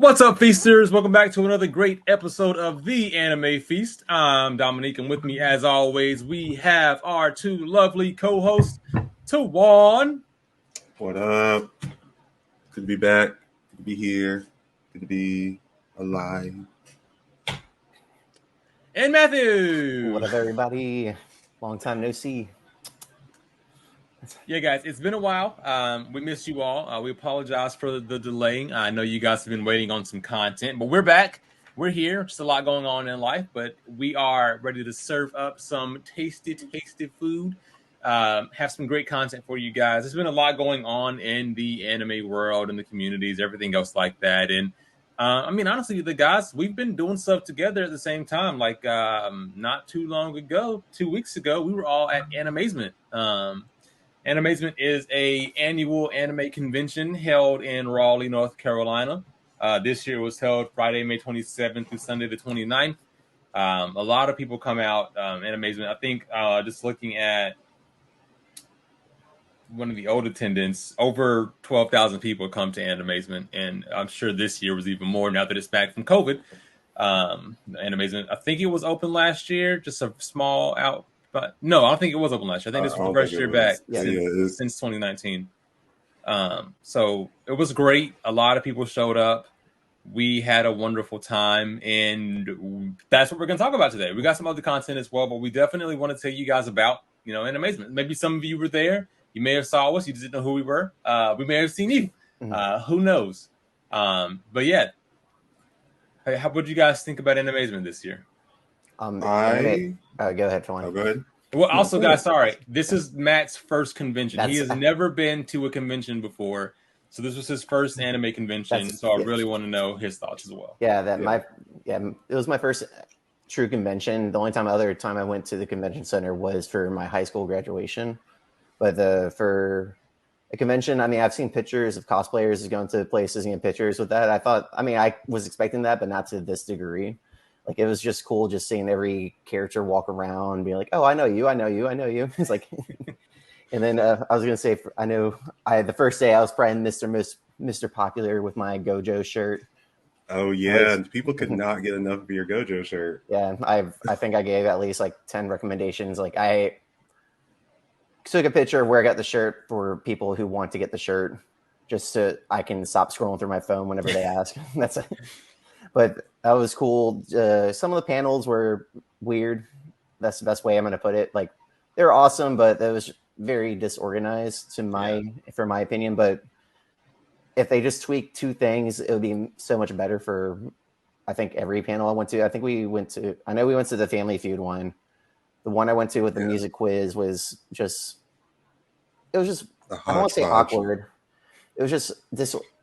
What's up, feasters? Welcome back to another great episode of the Anime Feast. I'm Dominique, and with me, as always, we have our two lovely co-hosts, Tawan What up? Good to be back. Good to be here. Good to be alive. and Matthew. What up, everybody? Long time no see. Yeah, guys, it's been a while. We missed you all. We apologize for the delay. I know you guys have been waiting on some content, but we're back. We're here. Just a lot going on in life, but we are ready to serve up some tasty food. Have some great content for you guys. There's been a lot going on in the anime world and the communities, everything else like that. And honestly, the guys, we've been doing stuff together at the same time. Like not too long ago, 2 weeks ago, we were all at Animazement. Animazement is a annual anime convention held in Raleigh, North Carolina. This year was held Friday, May 27th through Sunday the 29th. A lot of people come out. Animazement, I think, just looking at one of the old attendants, over 12,000 people come to Animazement, and I'm sure this year was even more now that it's back from COVID. Animazement, I think it was open last year, just a small out. But no, I don't think it was open last year. I think this was the first year back since 2019. So it was great. A lot of people showed up. We had a wonderful time, and that's what we're going to talk about today. We got some other content as well, but we definitely want to tell you guys about, Animazement. Maybe some of you were there. You may have saw us. You just didn't know who we were. We may have seen you. Who knows? But yeah. Hey, what did you guys think about Animazement this year? Go ahead, Twan. Go ahead. Well, also, guys, sorry. This is Matt's first convention. He has never been to a convention before, so this was his first anime convention. So I really want to know his thoughts as well. It was my first true convention. The only other time I went to the convention center was for my high school graduation. But for a convention, I've seen pictures of cosplayers going to places and getting pictures with that. I was expecting that, but not to this degree. Like, it was just cool just seeing every character walk around and be like, oh, I know you. It's like, and then I was going to say, the first day I was probably Mr. Popular with my Gojo shirt. Oh, yeah. People could not get enough of your Gojo shirt. Yeah. I think I gave at least like 10 recommendations. Like, I took a picture of where I got the shirt for people who want to get the shirt, just so I can stop scrolling through my phone whenever they ask. That's it. But that was cool. Some of the panels were weird. That's the best way I'm going to put it. Like, they were awesome, but that was very disorganized for my opinion. But if they just tweaked two things, it would be so much better for, I think, every panel I went to. I know we went to the Family Feud one. The one I went to with the music quiz was just, I don't want to say awkward. It was just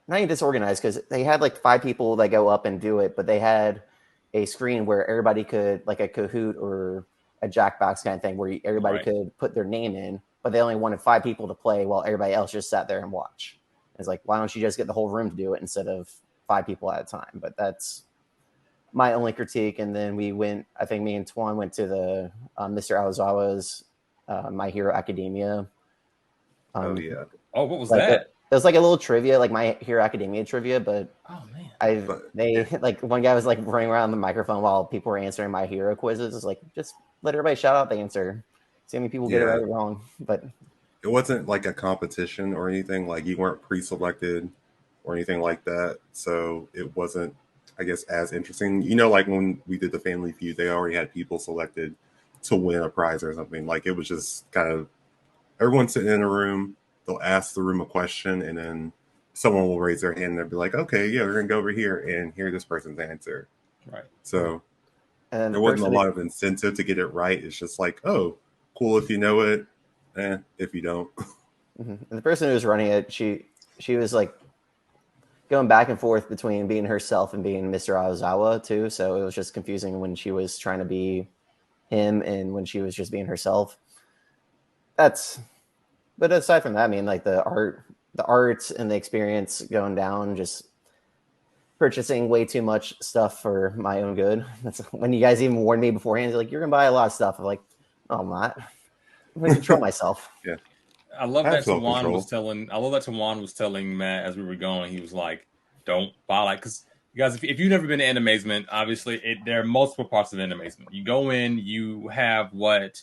not even disorganized, because they had like 5 people that go up and do it, but they had a screen where everybody could, like a Kahoot or a Jackbox kind of thing, where everybody could put their name in, but they only wanted 5 people to play while everybody else just sat there and watch. It's like, why don't you just get the whole room to do it instead of 5 people at a time? But that's my only critique. And then me and Twan went to the Mr. Aozawa's My Hero Academia. Oh, what was that? It was like a little trivia, like My Hero Academia trivia, but one guy was like running around the microphone while people were answering My Hero quizzes. It's like, just let everybody shout out the answer. See how many people get it right or wrong. But it wasn't like a competition or anything. Like, you weren't pre-selected or anything like that. So it wasn't, I guess, as interesting. Like when we did the Family Feud, they already had people selected to win a prize or something. Like, it was just kind of everyone sitting in a room. They'll ask the room a question, and then someone will raise their hand and they'll be like, okay, yeah, we're going to go over here and hear this person's answer. Right. So there wasn't a lot of incentive to get it right. It's just like, oh, cool if you know it, if you don't. And the person who was running it, she was like going back and forth between being herself and being Mr. Aozawa too. So it was just confusing when she was trying to be him and when she was just being herself. But aside from that, like the art and the experience going down, just purchasing way too much stuff for my own good. That's when you guys even warned me beforehand. Like, you're going to buy a lot of stuff. I'm like, oh, I'm not. I'm going to control myself. Yeah. I love that Tawan was telling Matt as we were going, he was like, don't buy, like, because guys, if you've never been to Animazement, obviously there are multiple parts of Animazement. You go in, you have what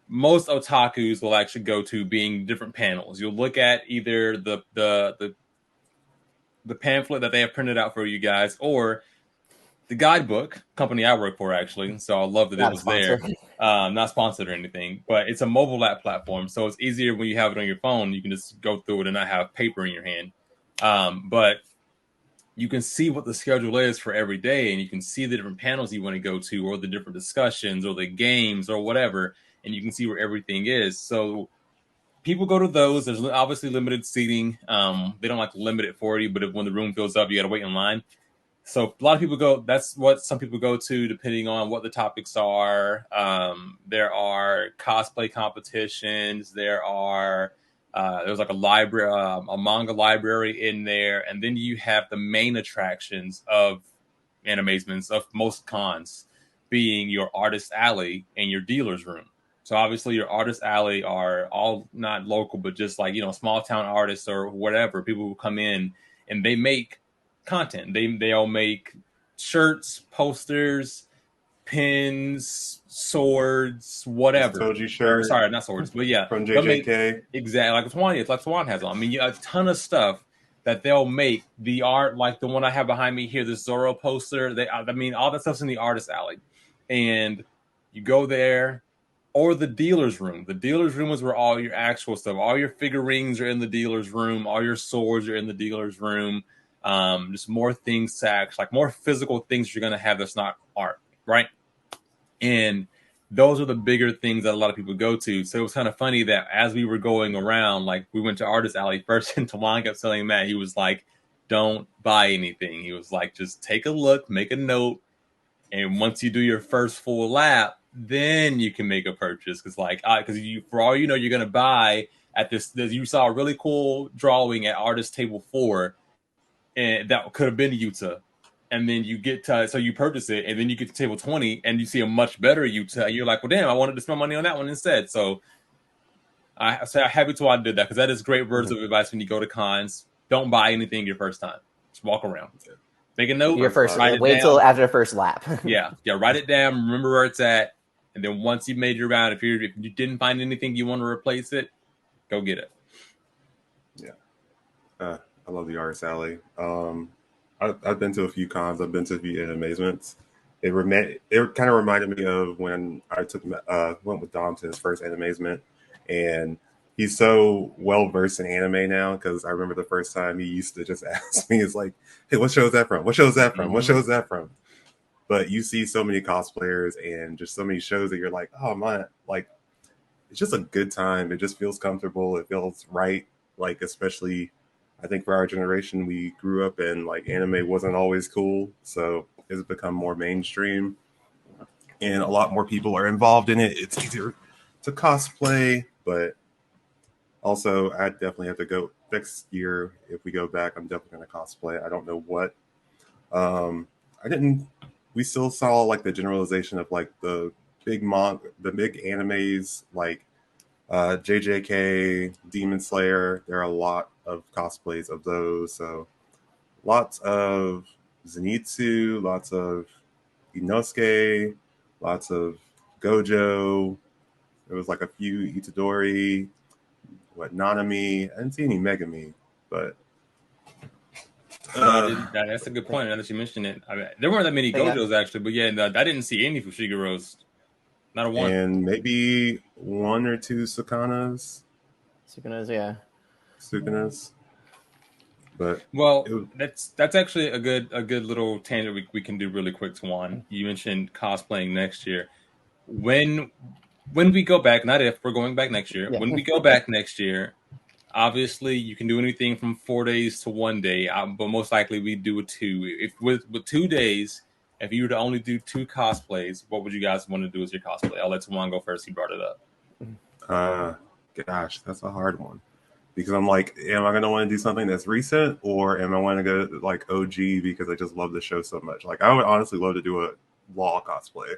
most otakus will actually go to being different panels. You'll look at either the pamphlet that they have printed out for you guys, or the guidebook company I work for, actually. So I love that it Not a was sponsor. there. Not sponsored or anything, but it's a mobile app platform, so it's easier when you have it on your phone. You can just go through it and not have paper in your hand. But you can see what the schedule is for every day, and you can see the different panels you want to go to, or the different discussions, or the games, or whatever, and you can see where everything is. So people go to those. There's obviously limited seating. They don't like to limit it for you, but when the room fills up, you got to wait in line. So a lot of people go. That's what some people go to, depending on what the topics are. There are cosplay competitions. There's like a library, a manga library in there, and then you have the main attractions of Animazements of most cons, being your artist alley and your dealer's room. So obviously your artist alley are all not local, but just like, small town artists or whatever, people who come in and they make content. They all make shirts, posters, pins, swords, whatever. Toji shirt. Sorry, not swords, but yeah, From they'll make JJK. exactly like Swan has on. I mean, you have a ton of stuff that they'll make. The art, like the one I have behind me here, this Zorro poster. All that stuff's in the artist alley, and you go there. Or the dealer's room. The dealer's room is where all your actual stuff, all your figurines are in the dealer's room, all your swords are in the dealer's room. Just more things to act, like more physical things you're gonna have that's not art, right? And those are the bigger things that a lot of people go to. So it was kind of funny that as we were going around, like we went to Artist Alley first, and Tawan kept telling Matt, he was like, "Don't buy anything." He was like, "Just take a look, make a note, and once you do your first full lap, then you can make a purchase." Because you, for all you know, you're gonna buy at this. You saw a really cool drawing at Artist Table 4, and that could have been Utah. And then you get to, so you purchase it, and then you get to table 20, and you see a much better Utah. You're like, well, damn, I wanted to spend money on that one instead. So I'm happy to I did that, because that is great words of advice when you go to cons. Don't buy anything your first time. Just walk around. Make a note. Wait till after the first lap. yeah, write it down. Remember where it's at, and then once you've made your round, if you didn't find anything you want to replace it, go get it. Yeah, I love the Artist Alley. I've been to a few cons. I've been to a few Animazements. It kind of reminded me of when I went with Dom to his first Animazement, and he's so well versed in anime now, because I remember the first time he used to just ask me, "It's like, hey, what show is that from? What show is that from? What show is that from?" But you see so many cosplayers and just so many shows that you're like, oh man, like it's just a good time. It just feels comfortable. It feels right. Like, especially, I think for our generation, we grew up and like anime wasn't always cool, so it's become more mainstream, and a lot more people are involved in it. It's easier to cosplay, but also I definitely have to go next year. If we go back, I'm definitely going to cosplay. I don't know what. I didn't. We still saw like the generalization of like the big animes like JJK, Demon Slayer. There are a lot of cosplays of those. So lots of Zenitsu, lots of Inosuke, lots of Gojo. There was like a few Itadori, Nanami. I didn't see any Megami, but that's a good point. Now that you mentioned it, there weren't that many Gojos actually, but yeah, I didn't see any Fushigaros. Not a one. And maybe one or two Sukanas. Sukanas. But that's actually a good little tangent we can do really quick, Tawan. You mentioned cosplaying next year. When we go back, not if, we're going back next year. Yeah. When we go back next year, obviously you can do anything from 4 days to 1 day, but most likely we do a 2. If with 2 days, if you were to only do 2 cosplays, what would you guys want to do as your cosplay? I'll let Tawan go first. He brought it up. Gosh, that's a hard one. Because I'm like, am I going to want to do something that's recent, or am I want to go like OG because I just love the show so much? Like, I would honestly love to do a Law cosplay.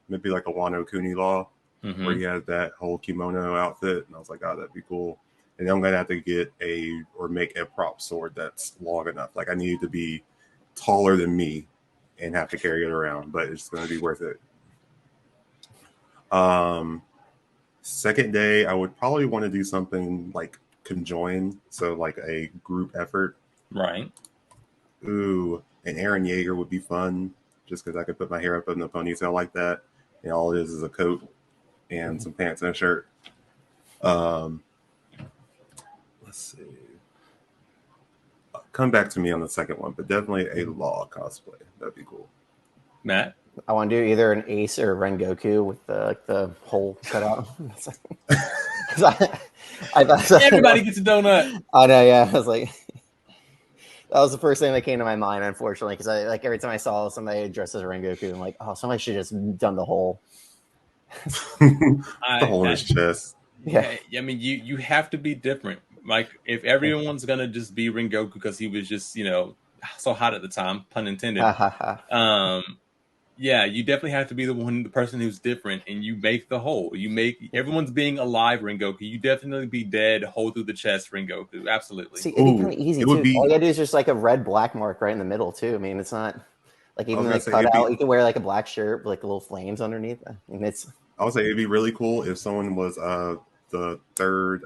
Maybe like a Wano Kuni Law, where he has that whole kimono outfit. And I was like, oh, that'd be cool. and I'm gonna have to get make a prop sword that's long enough. Like I need it to be taller than me and have to carry it around, but it's gonna be worth it. Second day, I would probably want to do something like conjoined, so like a group effort. Right. Ooh, an Aaron Yeager would be fun, just because I could put my hair up in a ponytail like that, and all it is a coat and some pants and a shirt. Let's see. Come back to me on the second one, but definitely a Law cosplay. That'd be cool. Matt? I want to do either an Ace or a Rengoku with the hole cut out. I thought Everybody gets a donut. I know, yeah. I was like, that was the first thing that came to my mind, unfortunately, because I like every time I saw somebody dressed as a Rengoku, I'm like, oh, somebody should just done the hole. The hole in his chest. Yeah, I mean, you have to be different. Like, if everyone's gonna just be Rengoku because he was just, so hot at the time, pun intended. Yeah, you definitely have to be the person who's different, and you make the hole. Everyone's being alive Rengoku. You definitely be dead, hole through the chest Rengoku. Absolutely. See, it'd be kind of easy too. All you gotta do is just like a red black mark right in the middle too. I mean, it's not like even like cut out. You can wear like a black shirt with like little flames underneath. I mean, I would say it'd be really cool if someone was the third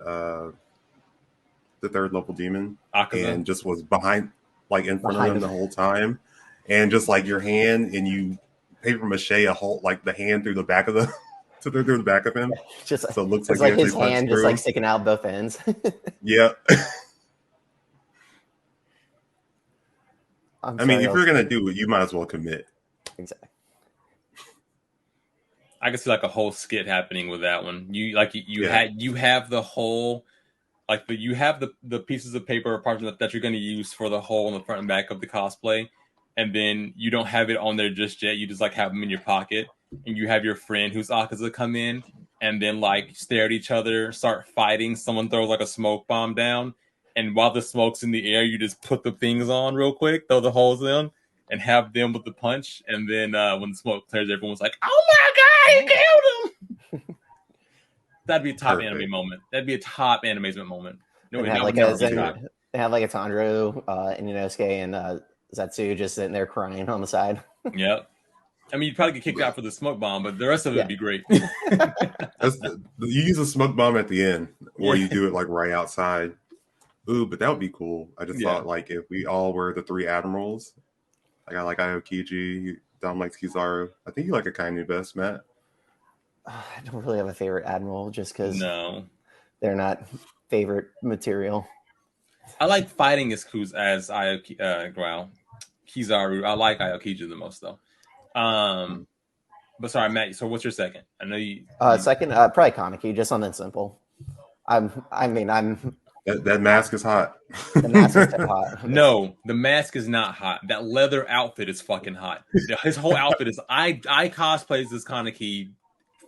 level demon Akaza. And just was behind, like in front of them the whole time, and just like your hand and you paper mache a whole like the hand through the back of through the back of him, just so it looks like his hand just like sticking out both ends. Yeah. I mean, if you're gonna do it, you might as well commit. Exactly. I can see like a whole skit happening with that one. You have the whole, like you have the pieces of paper or parchment that you're going to use for the whole on the front and back of the cosplay, and then you don't have it on there just yet. You just like have them in your pocket, and you have your friend who's Akaza come in, and then like stare at each other, start fighting. Someone throws like a smoke bomb down, and while the smoke's in the air, you just put the things on real quick, throw the holes in, and have them with the punch. And then when the smoke clears, everyone's like, "Oh my god, he killed him!" That'd be a top anime moment. That'd be a top animazement moment. No, they have like a Tanjiro, Inosuke, and Zetsu just sitting there crying on the side. Yep. I mean, you'd probably get kicked out for the smoke bomb, but the rest of it would be great. You use a smoke bomb at the end, or you do it like right outside. Ooh, but that would be cool. I just thought like if we all were the three admirals, like I like Aokiji, Dom likes Kizaru. I think you like Akainu best, Matt. I don't really have a favorite admiral just because they're not favorite material. I like fighting as Kizaru. I like Aokiji the most though. But sorry, Matt. So what's your second? I know you. Second, probably Kaneki, just something simple. That mask is hot. The mask is hot. No, the mask is not hot. That leather outfit is fucking hot. His whole outfit is. I cosplayed this Kaneki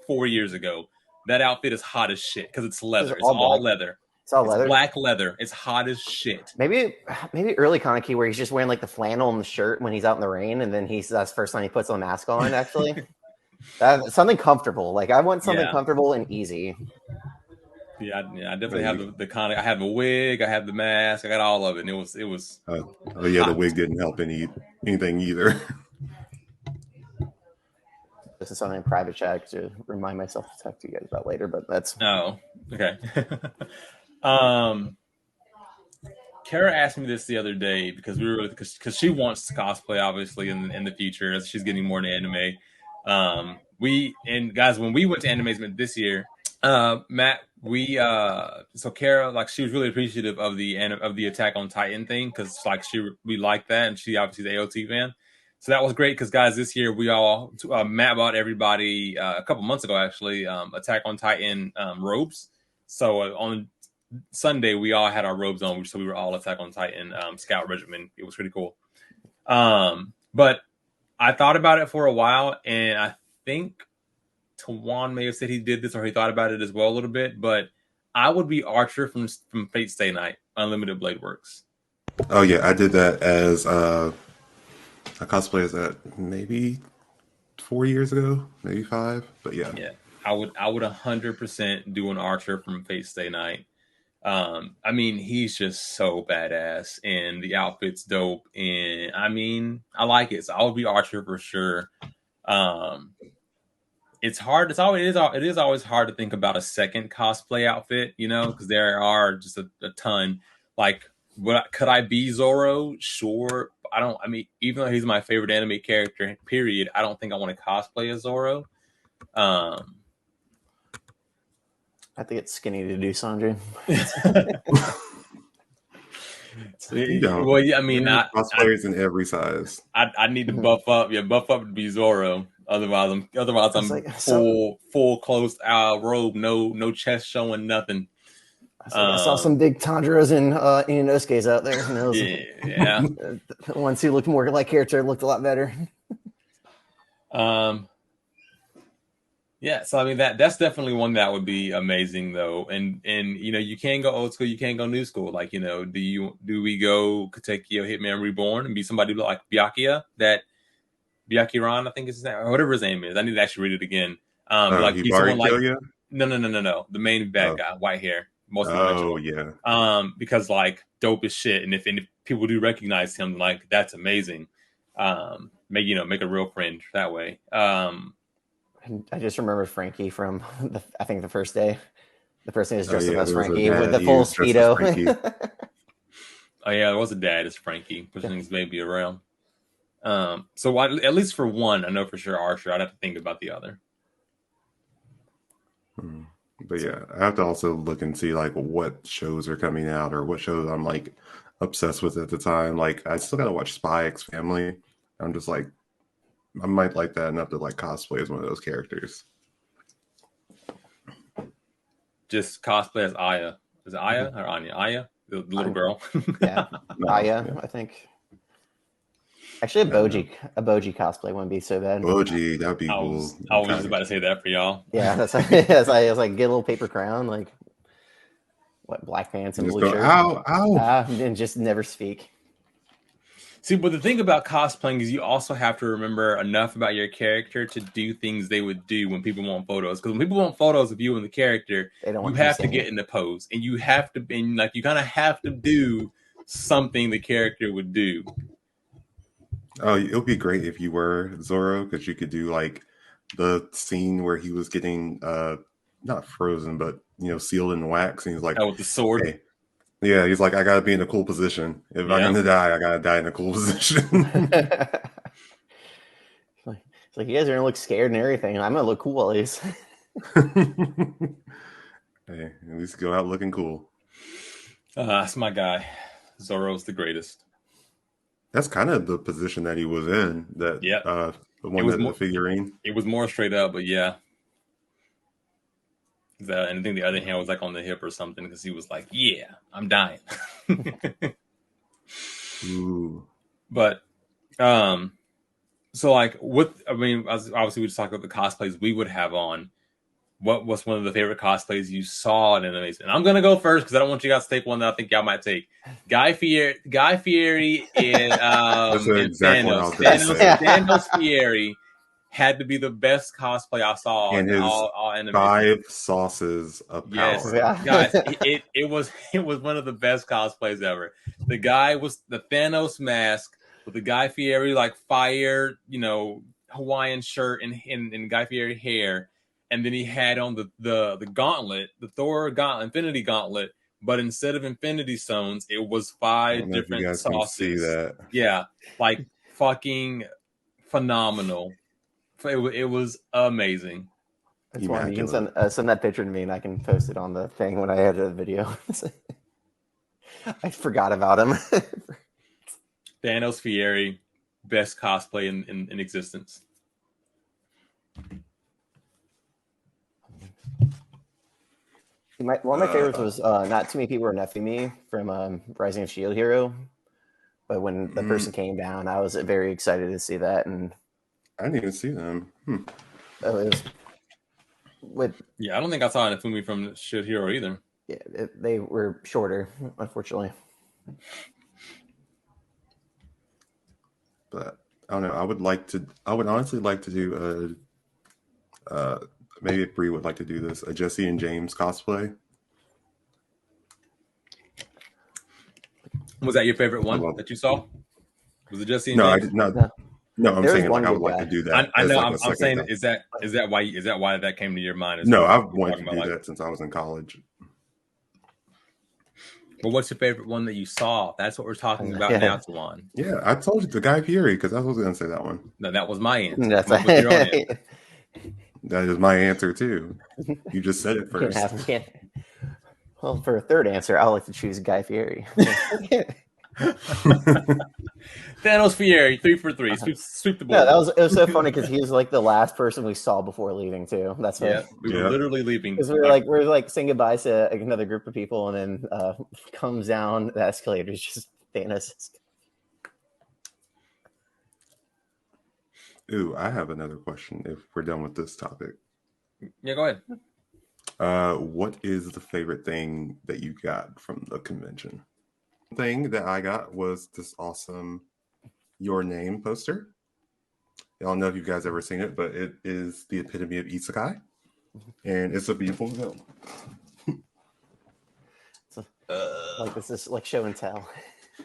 4 years ago. That outfit is hot as shit because it's leather. It's all leather. It's all leather. Black leather. It's hot as shit. Maybe early Kaneki where he's just wearing like the flannel and the shirt when he's out in the rain, and then that's the first time he puts the mask on. Actually, something comfortable. Like I want something comfortable and easy. Yeah, I definitely have the Kaneki. I have the wig. I have the mask. I got all of it. And it was. Oh yeah, hot. The wig didn't help anything either. This is something in private chat to remind myself to talk to you guys about later, but that's okay. Kara asked me this the other day because because she wants to cosplay obviously in the future as she's getting more into anime. Guys, when we went to Animazement this year, Matt, so Kara, like, she was really appreciative of the Attack on Titan thing because like we liked that, and she obviously is an AOT fan. So that was great because, guys, this year we all Matt bought everybody a couple months ago actually Attack on Titan robes. So on Sunday we all had our robes on, so we were all Attack on Titan Scout Regiment. It was pretty cool. But I thought about it for a while, and I think Tawan may have said he did this or he thought about it as well a little bit. But I would be Archer from Fate Stay Night, Unlimited Blade Works. Oh yeah, I did that as I cosplayed that maybe 4 years ago, maybe 5, but yeah. I would 100% do an Archer from Fate Stay Night. I mean, he's just so badass, and the outfit's dope, and I mean, I like it. So I would be Archer for sure. Um, it's hard. It is always hard to think about a second cosplay outfit, you know, because there are just a ton. Like, could I be Zoro? Sure. I don't. I mean, even though he's my favorite anime character, period, I don't think I want to cosplay as Zoro. I have to get skinny to do Sandra. You don't. Well, yeah, I mean, cosplayers in every size. I need to buff up. Yeah, buff up to be Zoro. Otherwise, I'm like, full closed robe, no chest showing, nothing. I saw some big Tandras and Inosuke's out there. And those, yeah. The ones who looked more like character looked a lot better. Yeah, so I mean that's definitely one that would be amazing though, and you know you can't go old school, you can't go new school. Like you know, do we go Katekyo Hitman Reborn and be somebody like Byakuya, that Byakuran, I think is his name, or whatever his name is. I need to actually read it again. Like he's someone like no, the main bad guy, white hair, most oh yeah. Because like dope as shit, and if people do recognize him, like that's amazing. Make a real friend that way. I just remember Frankie from I think the first day. The first day was dressed up as Frankie with the full speedo. Oh yeah, there was a dad as Frankie pushing his baby around. So at least for one, I know for sure Archer. I'd have to think about the other. But yeah, I have to also look and see like what shows are coming out or what shows I'm like obsessed with at the time. Like I still gotta watch Spy X Family. I'm just like, I might like that enough to like cosplay as one of those characters. Just cosplay as Aya. Is it Aya or Anya? Aya, the little girl. Yeah, Aya, yeah. I think. Actually, a Boji cosplay wouldn't be so bad. Boji, that'd be cool. I was just about to say that for y'all. Yeah, that's I was like, get a little paper crown, like what, black pants and blue shirt. Ow. And just never speak. See, but the thing about cosplaying is you also have to remember enough about your character to do things they would do when people want photos. Because when people want photos of you and the character, you have to get in the pose, and you have to, and like you kind of have to do something the character would do. Oh, it would be great if you were Zoro, because you could do like the scene where he was getting not frozen, but sealed in wax, and he's like, with the sword. Hey. Yeah, he's like, I gotta be in a cool position. If I'm gonna die, I gotta die in a cool position. It's like, you guys are gonna look scared and everything. I'm gonna look cool at least. Hey, at least go out looking cool. That's my guy. Zoro's the greatest. That's kind of the position that he was in. That the one that the figurine. It was more straight up, but yeah. And I think the other hand was like on the hip or something, because he was like, "Yeah, I'm dying." Ooh. But, so like, obviously we just talked about the cosplays we would have on. What was one of the favorite cosplays you saw in Animazement? And I'm gonna go first because I don't want you guys to take one that I think y'all might take. Guy Fieri and Thanos. Thanos Fieri had to be the best cosplay I saw and in his all animation. 5 sauces of power. Yes, guys, it was one of the best cosplays ever. The guy was the Thanos mask with the Guy Fieri like fire, Hawaiian shirt and Guy Fieri hair, and then he had on the gauntlet, the Thor gauntlet, Infinity Gauntlet, but instead of Infinity Stones, it was 5 different sauces. See that? Yeah, like fucking phenomenal. It was amazing. That's why you can send that picture to me and I can post it on the thing when I edit the video. I forgot about him. Thanos Fieri, best cosplay in existence. One of my favorites was not too many people were neffing me from Rising of Shield Hero, but when the person came down, I was very excited to see that. And I didn't even see them. I don't think I saw Inafumi from Shield Hero either. Yeah, they were shorter, unfortunately. But I don't know. I would honestly like to do maybe if Bree would like to do this, a Jesse and James cosplay. Was that your favorite I one love that it. you saw? Was it Jesse and No, I James? did not. No, No, I'm there was saying one like I good would like to guy. do that I as know. like a I'm second saying, thing. is that why that came to your mind? As No, far as I've wanted talking to about do like, that since I was in college. well, what's your favorite one that you saw? That's what we're talking about now, Tawan. Yeah, I told you the Guy Fieri because I was going to say that one. No, that was my answer. That's Come up with your own answer. That is my answer too. You just said it first. Well, for a third answer, I would like to choose Guy Fieri. Thanos Fieri, 3 for 3. Sweep the board. No, it was so funny because he was like the last person we saw before leaving too. That's why. Yeah, we were literally leaving. Because we're like saying goodbye to another group of people, and then comes down the escalators, just Thanos. Ooh, I have another question if we're done with this topic. Yeah, go ahead. What is the favorite thing that you got from the convention? The thing that I got was this awesome Your Name poster. I don't know if you guys ever seen it, but it is the epitome of isekai, and it's a beautiful film. Like this is like show and tell.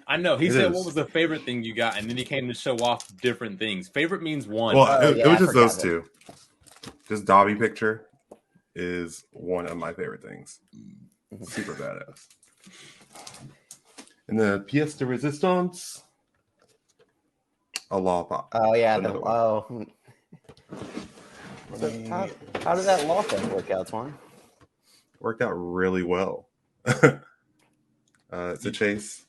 I know. He It said, is. what was the favorite thing you got? And then he came to show off different things. Favorite means one. Well, it was I just those forgot two. This Dobby picture is one of my favorite things. Super badass. And the pièce de résistance, a law pop. Oh yeah, Another So how did that law thing work out, Twan? Worked out really well. It's a chase.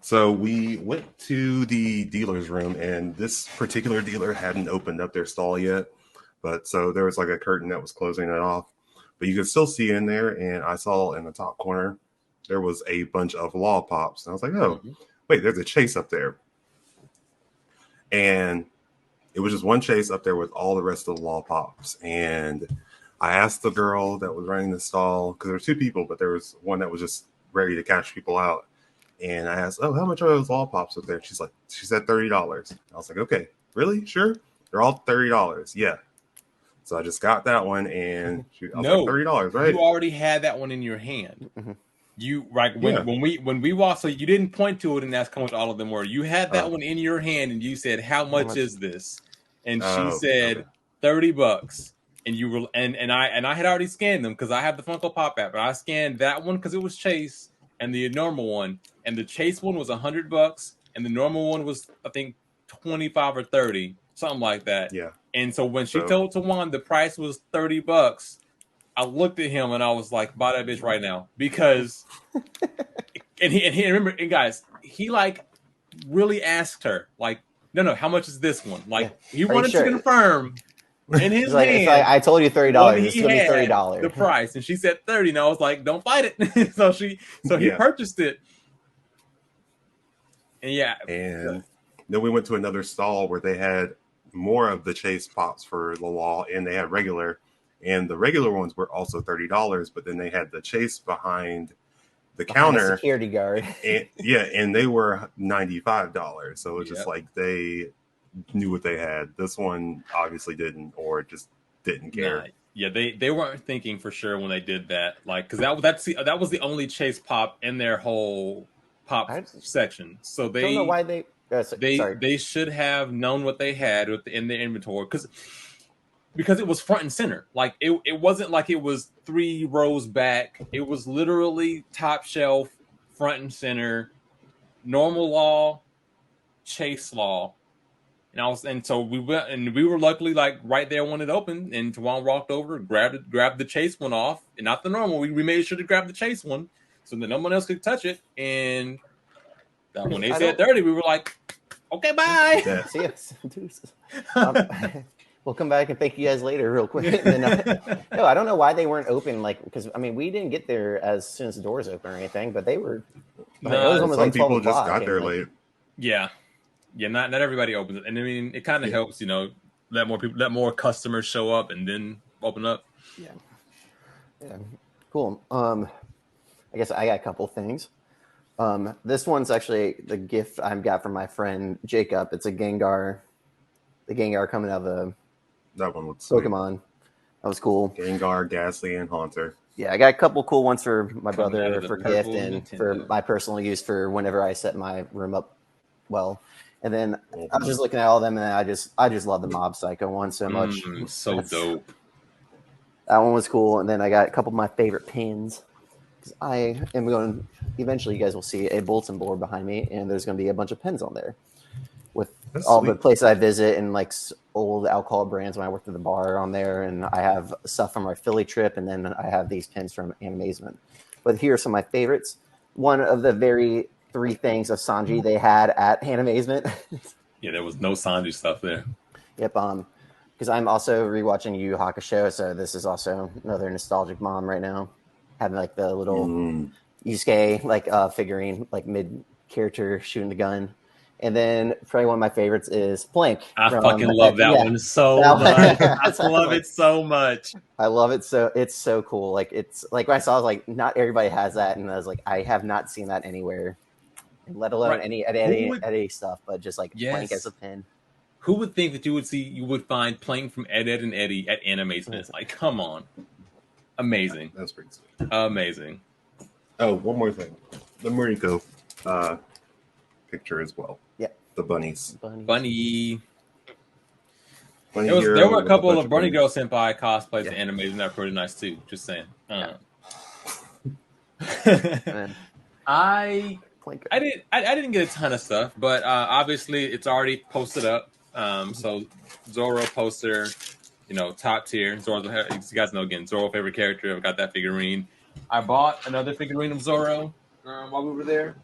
So we went to the dealer's room, and this particular dealer hadn't opened up their stall yet. But so there was like a curtain that was closing it off. But you could still see in there, and I saw in the top corner, there was a bunch of law pops. And I was like, oh, wait, there's a chase up there. And it was just one chase up there with all the rest of the law pops. And I asked the girl that was running the stall, because there were two people, but there was one that was just ready to cash people out. And I asked, oh, how much are those law pops up there? She said $30. I was like, okay, really? Sure? They're all $30. Yeah. So I just got that one, and I was like, $30, right? You already had that one in your hand. You when we walked, so you didn't point to it and ask how much all of them were. You had that one in your hand, and you said, how much is this? And she said $30. And you were and I had already scanned them because I have the Funko Pop app, and I scanned that one because it was Chase and the normal one, and the Chase one was $100, and the normal one was, I think, 25 or 30, something like that. Yeah. And so when she told Tawan the price was $30, I looked at him and I was like, buy that bitch right now, because and he remember, and guys, he like really asked her like, no, how much is this one? Like he wanted to confirm in his hand. It's like, I told you $30. It's gonna be $30. The price, and she said 30, and I was like, don't fight it. so he purchased it, and then we went to another stall where they had more of the Chase pops for the law, and they had regular, and the regular ones were also $30, but then they had the Chase behind the counter, security guard, and they were $95. So it's just like they knew what they had. This one obviously didn't, or just didn't care. They weren't thinking for sure when they did that, like, because that was the only Chase pop in their whole pop section. So they don't know why they should have known what they had in their inventory, because it was front and center. Like it wasn't like it was 3 rows back. It was literally top shelf, front and center, normal law, Chase law. And so we went, and we were luckily like right there when it opened, and Tawan walked over, grabbed the Chase one off, and not the normal. We made sure to grab the Chase one so that no one else could touch it. And when they said 30, we were like, okay, bye. Yeah. See us. We'll come back and thank you guys later real quick. No, I don't know why they weren't open, like, because I mean we didn't get there as soon as the doors open or anything, but they were. Like, it was almost some like people just got there late. Yeah, not everybody opens it, and I mean it kind of helps, let more customers show up and then open up. Yeah, cool. I guess I got a couple things. This one's actually the gift I got from my friend Jacob. It's a Gengar. The Gengar coming out of the that one was Pokemon. That was cool. Gengar, Ghastly, and Haunter. Yeah, I got a couple cool ones for my Coming out brother of the for gift purple and for Nintendo. my personal use for whenever I set my room up well. And then I was Mhm. just looking at all of them, and I just love the Mob Psycho one so much. So dope. That one was cool. And then I got a couple of my favorite pins. Because I am going. Eventually, you guys will see a bulletin board behind me, and there's going to be a bunch of pins on there with That's all the sweet. places I visit and like old alcohol brands when I worked at the bar on there. And I have stuff from our Philly trip, and then I have these pins from Animazement. But here are some of my favorites. One of the very three things of Sanji they had at Animazement. Yeah, there was no Sanji stuff there. Yep. Because I'm also rewatching Yu Yu Hakusho, so this is also another nostalgic mom right now, having like the little Yusuke like figurine, like mid character shooting the gun. And then probably one of my favorites is Plank I from fucking love that yeah. one so That much. one, I love it so much. I love it so it's so cool. Like it's like when I saw it, I was like, not everybody has that, and I was like, I have not seen that anywhere, let alone Right. any Eddie stuff, but just like Plank as Yes. a pin. Who would think that you would find playing from Ed, Ed, and Eddie at Animation? It's like, come on. Amazing. That's pretty sweet. Amazing. Oh, one more thing. The Mariko picture as well. Yeah. The bunnies. Funny. Bunny There hero were a with couple bunch of Bunny bunnies. Girl Senpai cosplays Yeah. in Animation that are pretty nice too. Just saying. And I Plank. didn't get a ton of stuff, but obviously it's already posted up. So Zoro poster, top tier. Zoro, you guys know again, Zoro favorite character. I've got that figurine. I bought another figurine of Zoro while we were there.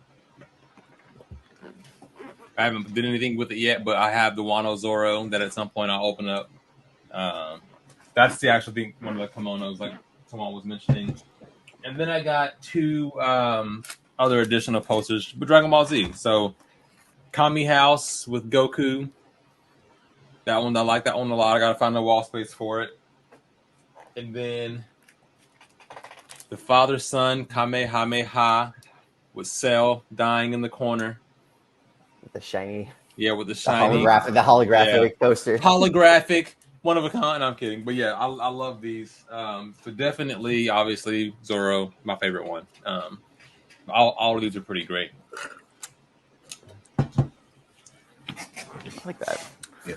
I haven't did anything with it yet, but I have the Wano Zoro that at some point I'll open up. That's the actual thing, one of the kimonos like someone was mentioning. And then I got two other additional posters with Dragon Ball Z. So Kami House with Goku. That one, I like that one a lot. I gotta find the wall space for it. And then the father-son Kamehameha with Cell dying in the corner. With the shiny, Yeah, with the the shiny holographic poster. holographic, one of a kind. I'm kidding, but yeah, I love these. So definitely, obviously, Zoro, my favorite one. All of these are pretty great. I like that. Yeah.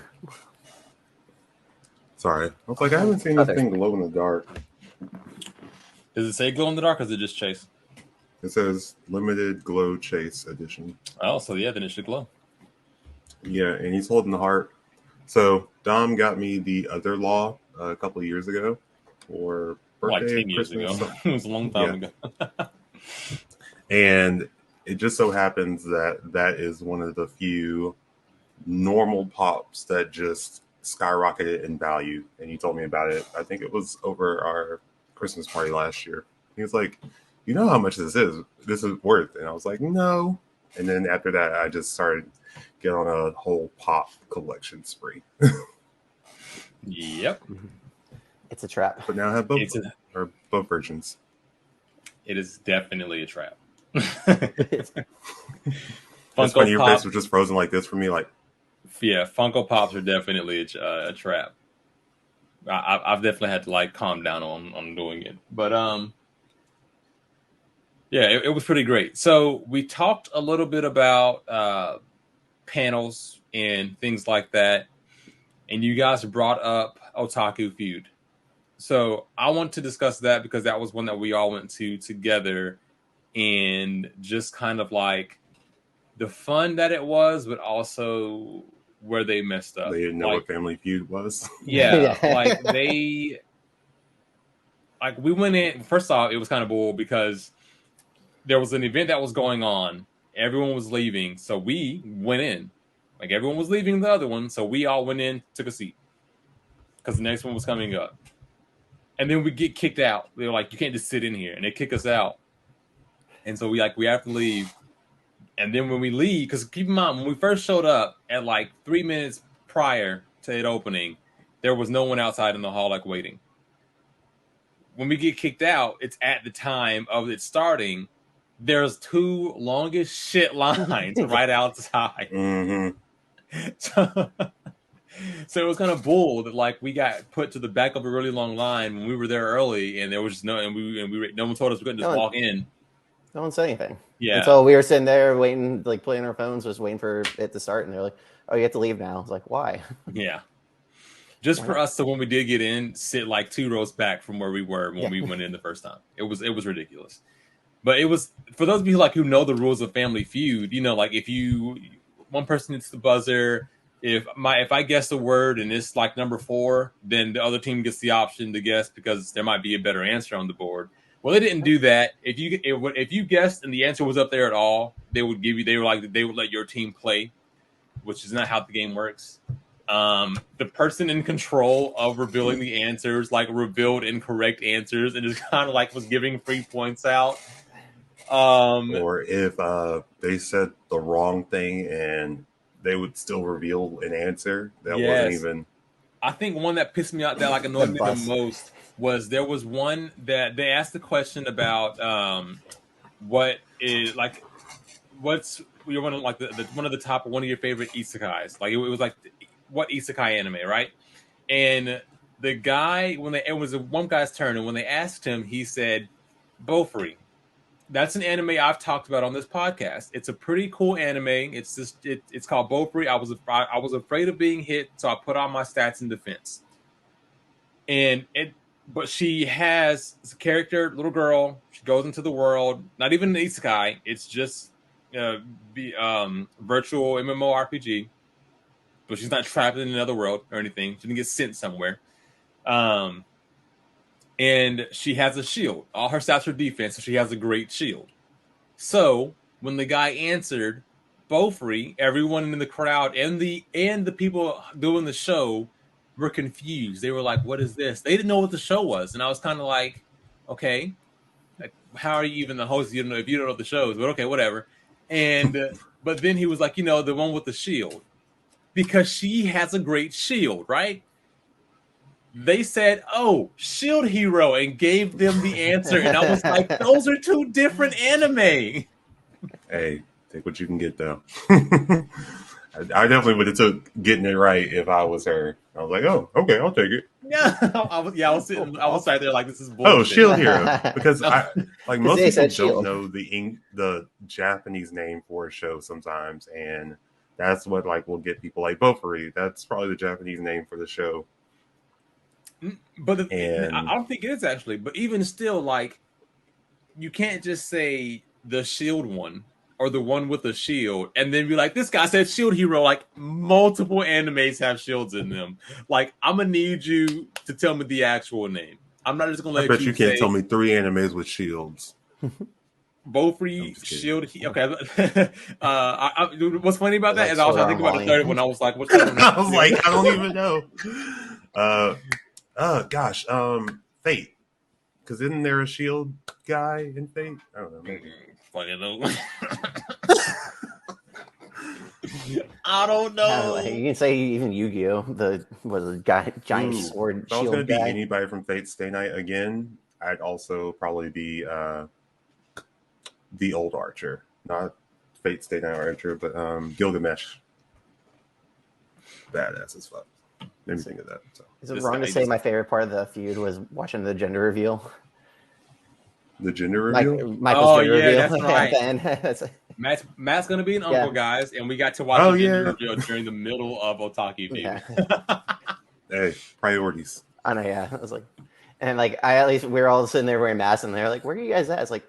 Sorry. I was like, I haven't seen anything glow in the dark. Does it say glow in the dark or is it just chase? It says limited glow chase edition. Oh, so yeah, then it should glow. Yeah, and he's holding the heart. So Dom got me the Other Law a couple of years ago for birthday, like 10 years Christmas. ago. It was a long time ago. And it just so happens that is one of the few normal pops that just skyrocketed in value. And he told me about it. I think it was over our Christmas party last year. He was like, you know how much this is? This is worth. And I was like, no. And then after that, I just started getting on a whole pop collection spree. Yep. It's a trap. But now I have both versions. It is definitely a trap. It's Funko funny, your Pop, face was just frozen like this for me. Like, yeah, Funko Pops are definitely a trap. I've definitely had to like calm down on doing it, but yeah, it was pretty great. So we talked a little bit about panels and things like that, and you guys brought up Otaku Feud. So I want to discuss that because that was one that we all went to together, and just kind of like the fun that it was, but also where they messed up. they didn't know what Family Feud was. Yeah, like we went in. First off, it was kind of bull because there was an event that was going on. Everyone was leaving, so we went in. Like everyone was leaving the other one, so we all went in, took a seat because the next one was coming up. And then we get kicked out. They were like, "You can't just sit in here," and they kick us out. And so we have to leave. And then when we leave, because keep in mind, when we first showed up at like 3 minutes prior to it opening, there was no one outside in the hall like waiting. When we get kicked out, it's at the time of it starting. There's two longest shit lines right outside. Mm-hmm. So it was kind of bull that like we got put to the back of a really long line when we were there early, and there was just no one told us we couldn't just walk in. No one said anything. Yeah. Until we were sitting there waiting, like playing our phones, just waiting for it to start, and they're like, "Oh, you have to leave now." I was like, "Why?" Yeah. Just for us, so when we did get in, sit like 2 rows back from where we were when we went in the first time. It was ridiculous. But it was for those of you like who know the rules of Family Feud. You know, like if one person hits the buzzer, if I guess the word and it's like number 4, then the other team gets the option to guess because there might be a better answer on the board. Well, they didn't do that. If you guessed and the answer was up there at all, they would let your team play, which is not how the game works. The person in control of revealing the answers like revealed incorrect answers and just kind of like was giving free points out. Or if they said the wrong thing and they would still reveal an answer that wasn't even. I think one that pissed me off that like annoyed me the most was there was one that they asked the question about what's one of like one of the top one of your favorite isekais. Like it was like what isekai anime, right? And the guy it was one guy's turn, and when they asked him, he said Bofuri. That's an anime I've talked about on this podcast. It's a pretty cool anime. It's called Bofuri. I was afraid of being hit, so I put on my stats in defense. But she has a character, little girl. She goes into the world. Not even an isekai. It's just virtual MMORPG. But she's not trapped in another world or anything. She didn't get sent somewhere. And she has a shield. All her stats are defense, so she has a great shield. So when the guy answered Bofuri, everyone in the crowd and the people doing the show were confused. They were like, "What is this?" They didn't know what the show was, and I was kind of like, "Okay, like, how are you even the host? You don't know if you don't know what the show is, but okay, whatever." And but then he was like, the one with the shield, because she has a great shield, right? They said, "Oh, Shield Hero," and gave them the answer. And I was like, those are 2 different anime. Hey, take what you can get, though. I definitely would have took getting it right if I was her. I was like, "Oh, okay, I'll take it." Yeah, I was right there like, this is bullshit. Oh, Shield Hero. Because most people don't know the Japanese name for a show sometimes. And that's what will get people like Bofuri. That's probably the Japanese name for the show. But I don't think it is actually. But even still, like, you can't just say the shield one or the one with the shield and then be like, this guy said Shield Hero. Like, multiple animes have shields in them. Like, I'm gonna need you to tell me the actual name. I'm not just gonna let you. I bet you can't tell me 3 animes with shields. Bofuri, Shield. Okay. What's funny about that is I was thinking about the third one. I was like, what's that one? I was like, I don't even know. Gosh, Fate. Because isn't there a shield guy in Fate? I don't know. Maybe. I don't know. You can say even Yu-Gi-Oh! The giant sword if I was shield going to guy. be anybody from Fate Stay Night again, I'd also probably be the old Archer, not Fate Stay Night Archer, but Gilgamesh. Badass as fuck. Made me think of that. So. Is it wrong to say my favorite part of the feud was watching the gender reveal? The gender reveal? Michael's gender reveal. That's right. Matt's going to be an uncle, guys, and we got to watch the gender reveal during the middle of Otaki Feud. Yeah. Hey, priorities. I know, yeah. I was like, and like, at least we were all sitting there wearing masks, and they're like, "Where are you guys at?" It's like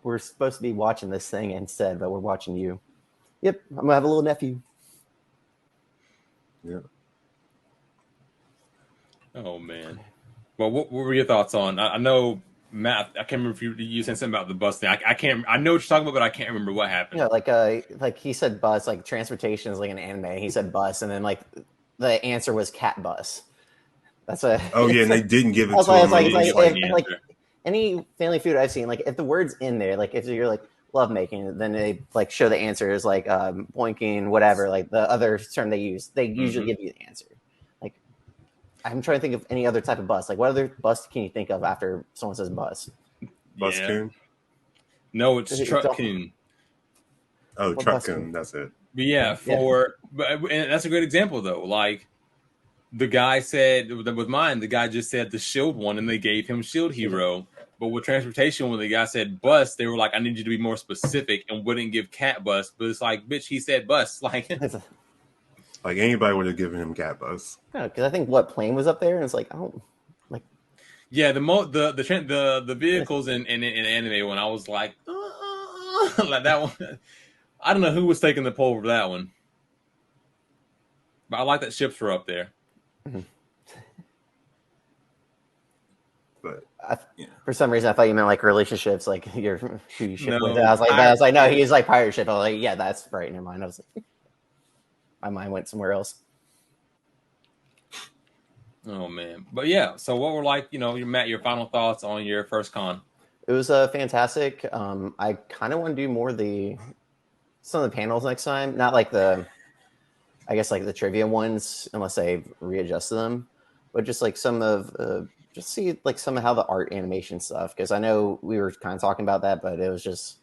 we're supposed to be watching this thing instead, but we're watching you. Yep, I'm gonna have a little nephew. Yeah. Oh man. Well, what were your thoughts on? I know Matt. I can't remember if you said something about the bus thing. I can't. I know what you're talking about, but I can't remember what happened. Yeah, like he said bus. Like transportation is like an anime. He said bus, and then like the answer was cat bus. That's a. Oh yeah, and they didn't give it to him. Like any Family Feud I've seen, like if the word's in there, like if you're like love making, then they like show the answers like boinking, whatever. Like the other term they use, they usually give you the answer. Like I'm trying to think of any other type of bus. Like what other bus can you think of after someone says bus? Bus coon? No, it's truck coon. Oh, truck coon. That's it. But yeah, But and that's a great example though. Like the guy said with mine, the guy just said the shield one, and they gave him shield hero. But with transportation, when the guy said bus, they were like, "I need you to be more specific," and wouldn't give cat bus. But it's like, bitch, he said bus. Like, like anybody would have given him cat bus. Because I think what plane was up there, and it's like, oh, like yeah, the vehicles in anime when I was like, like that one. I don't know who was taking the poll for that one, but I like that ships were up there. But for some reason, I thought you meant like relationships, like who you ship No, with. I was like, no, he's like pirate ship. I was like, yeah, that's right. Never mind. I was like, my mind went somewhere else. Oh man, but yeah. So what were like, Matt, your final thoughts on your first con? It was fantastic. I kind of want to do more of some of the panels next time. Not like I guess like the trivia ones, unless I readjust them, but just like some of just see like some of how the art animation stuff. Because I know we were kind of talking about that, but it was just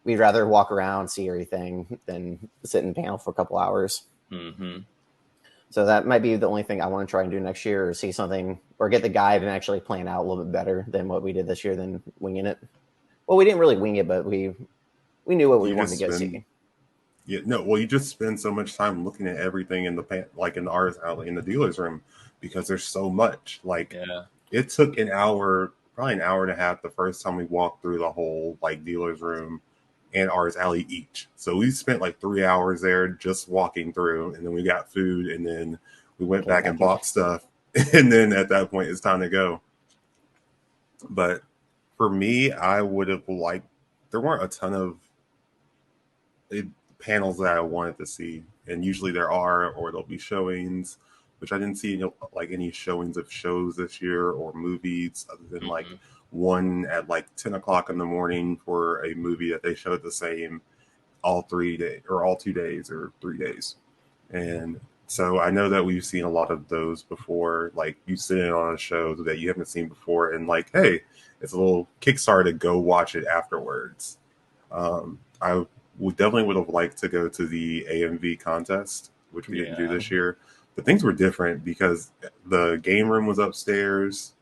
we'd rather walk around, see everything, than sit in the panel for a couple hours. Mm-hmm. So that might be the only thing I want to try and do next year, or see something, or get the guide and actually plan out a little bit better than what we did this year, than winging it. Well, we didn't really wing it, but we knew what we wanted to go see. Yeah, no. Well, you just spend so much time looking at everything in like in the artist alley, in the dealer's room, because there's so much. Like, it took probably an hour and a half the first time we walked through the whole like dealer's room and artist alley each. So we spent like 3 hours there just walking through, and then we got food, and then we went back and bought stuff, and then at that point it's time to go. But for me, I would have liked. There weren't a ton of panels that I wanted to see, and usually there are, or there'll be showings, which I didn't see like any showings of shows this year or movies, other than like one at like 10 o'clock in the morning for a movie that they showed the same all 3 days or all 2 days or 3 days. And so I know that we've seen a lot of those before, like you sit in on a show that you haven't seen before, and like, hey, it's a little Kickstarter to go watch it afterwards. I definitely would have liked to go to the AMV contest, which we didn't do this year. But things were different because the game room was upstairs.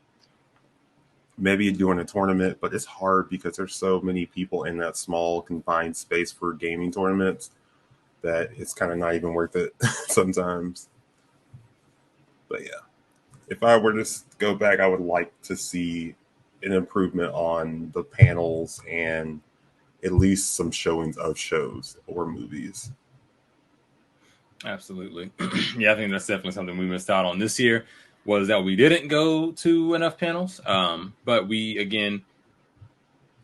Maybe doing a tournament, but it's hard because there's so many people in that small confined space for gaming tournaments that it's kind of not even worth it sometimes. But yeah, if I were to go back, I would like to see an improvement on the panels and at least some showings of shows or movies. Absolutely. Yeah, I think that's definitely something we missed out on this year, was that we didn't go to enough panels. But we, again,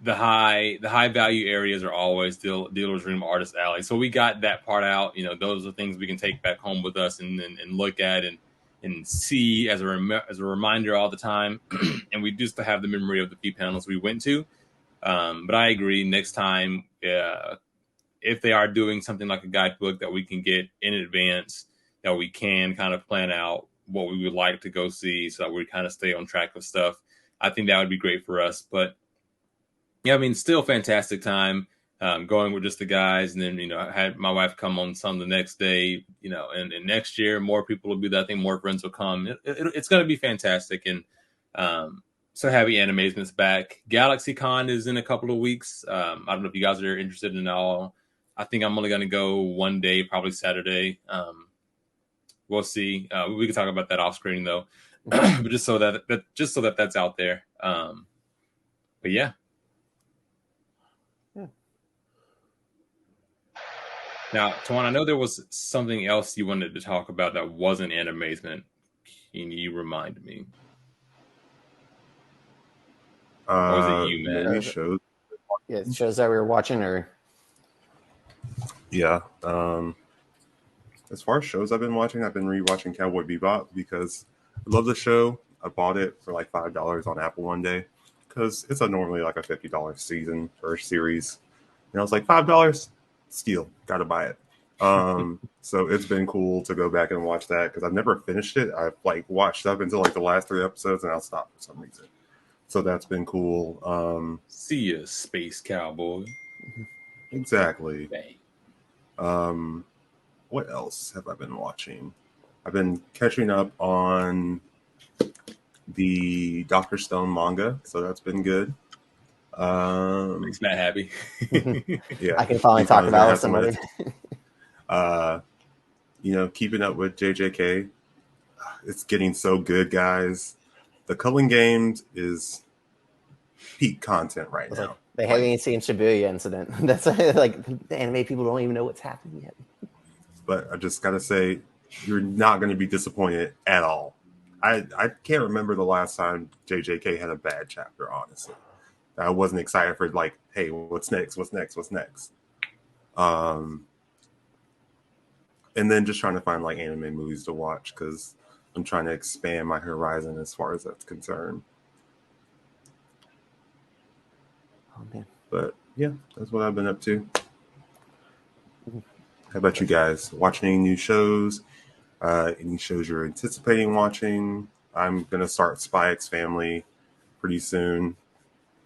the high value areas are always dealer's room, artist alley. So we got that part out. Those are things we can take back home with us and look at and see as a reminder all the time. And we just have the memory of the few panels we went to. But I agree, next time, if they are doing something like a guidebook that we can get in advance, that we can kind of plan out what we would like to go see so that we kind of stay on track with stuff, I think that would be great for us. But yeah, I mean, still fantastic time going with just the guys. And then, I had my wife come on some the next day, and next year more people will be there. I think more friends will come. It's going to be fantastic. And so happy Animazement's back. GalaxyCon is in a couple of weeks. I don't know if you guys are interested in all. I think I'm only going to go one day, probably Saturday. We'll see. We can talk about that off screen though, but just so that that's out there. But yeah. Now, Tuan, I know there was something else you wanted to talk about that wasn't Animazement. Can you remind me? Or was it you, Matt? Maybe shows. Yeah, shows that we were watching, or yeah. As far as shows I've been watching, I've been rewatching Cowboy Bebop because I love the show. I bought it for like $5 on Apple one day because it's normally like a $50 season or series. And I was like, $5? Steal. Got to buy it. So it's been cool to go back and watch that because I've never finished it. I've like watched up until like the last 3 episodes and I'll stop for some reason. So that's been cool. See ya, Space Cowboy. Exactly. what else have I been watching? I've been catching up on the Doctor Stone manga, so that's been good. Makes Matt happy. Yeah, I can finally he talk finally's gonna about have somebody. somebody. Keeping up with JJK. It's getting so good, guys. The Culling Games is peak content right It's like now. they haven't even seen Shibuya incident. That's like the anime people don't even know what's happening yet. But I just gotta say, you're not going to be disappointed at all. I can't remember the last time JJK had a bad chapter. Honestly, I wasn't excited for like, hey, what's next? What's next? What's next? Um, and then just trying to find like anime movies to watch because I'm trying to expand my horizon as far as that's concerned. Oh man. But yeah, that's what I've been up to. How about you guys? Watching any new shows? Any shows you're anticipating watching? I'm gonna start Spy X Family pretty soon.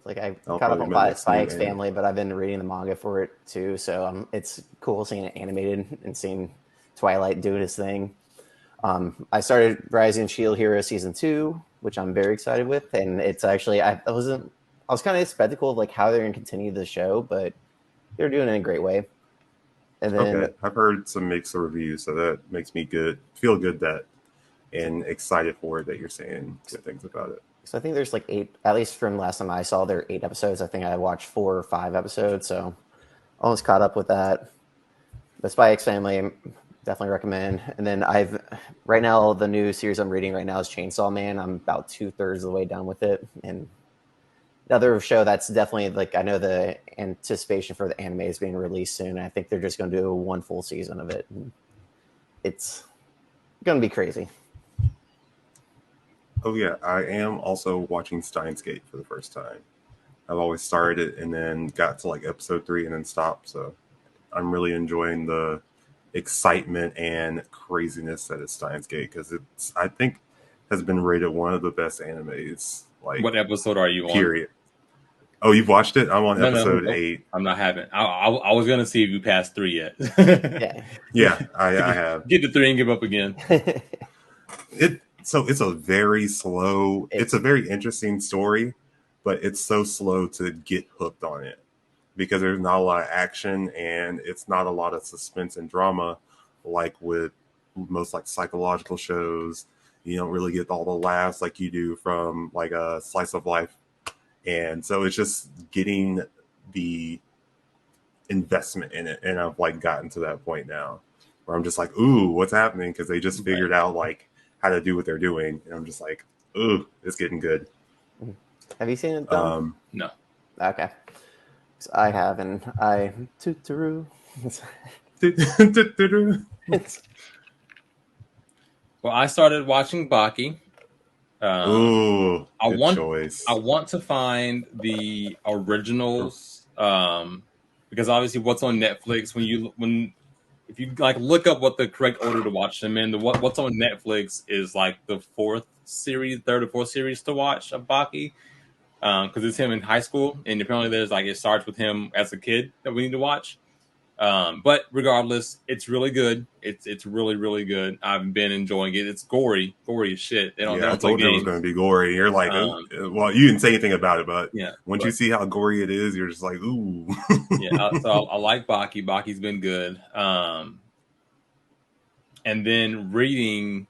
Like I That'll caught up probably on be my next Spy new X anime. Family, but I've been reading the manga for it too. So it's cool seeing it animated and seeing Twilight doing his thing. I started Rising Shield Hero season 2, which I'm very excited with, and it's actually I was kind of skeptical of like how they're going to continue the show, but they're doing it in a great way. And then Okay, I've heard some mixed reviews, so that makes me feel good that, and excited for it that you're saying good things about it. so I think there's like 8, at least from last time I saw, there are 8 episodes. I think I watched 4 or 5 episodes, so almost caught up with that. The Spy X Family, definitely recommend. And then right now the new series I'm reading right now is Chainsaw Man. I'm about 2/3 of the way done with it, and another show that's definitely like I know the anticipation for the anime is being released soon. I think they're just going to do one full season of it. It's going to be crazy. Oh yeah, I am also watching Steins Gate for the first time. I've always started it and then got to like episode 3 and then stopped. So I'm really enjoying the excitement and craziness that is Steins Gate because it's I think has been rated one of the best animes. Like What episode are you on? period. Oh, you've watched it? I'm on episode No. 8. I'm not having. I was gonna see if you passed 3 yet. Yeah. Yeah, I have. Get to 3 and give up again. It's a very slow. It's a very interesting story, but it's so slow to get hooked on it because there's not a lot of action and it's not a lot of suspense and drama like with most like psychological shows. You don't really get all the laughs like you do from like a slice of life, and so it's just getting the investment in it. And I've like gotten to that point now where I'm just like, ooh, what's happening? Because they just figured out like how to do what they're doing, and I'm just like, ooh, it's getting good. Have you seen it done? No. Okay. So I have, and I toot-a-roo. Well, I started watching Baki. Ooh, good choice. I want to find the originals because obviously, what's on Netflix if you like look up what the correct order to watch them in, what's on Netflix is like the third or fourth series to watch of Baki because it's him in high school, and apparently there's like it starts with him as a kid that we need to watch. But regardless, it's really good. It's really really good. I've been enjoying it. It's gory as shit. They I don't play told you it was games. going to be gory. You're like, well, you didn't say anything about it, but Yeah, once you see how gory it is, you're just like, ooh. yeah. So I like Baki. Baki's been good. And then reading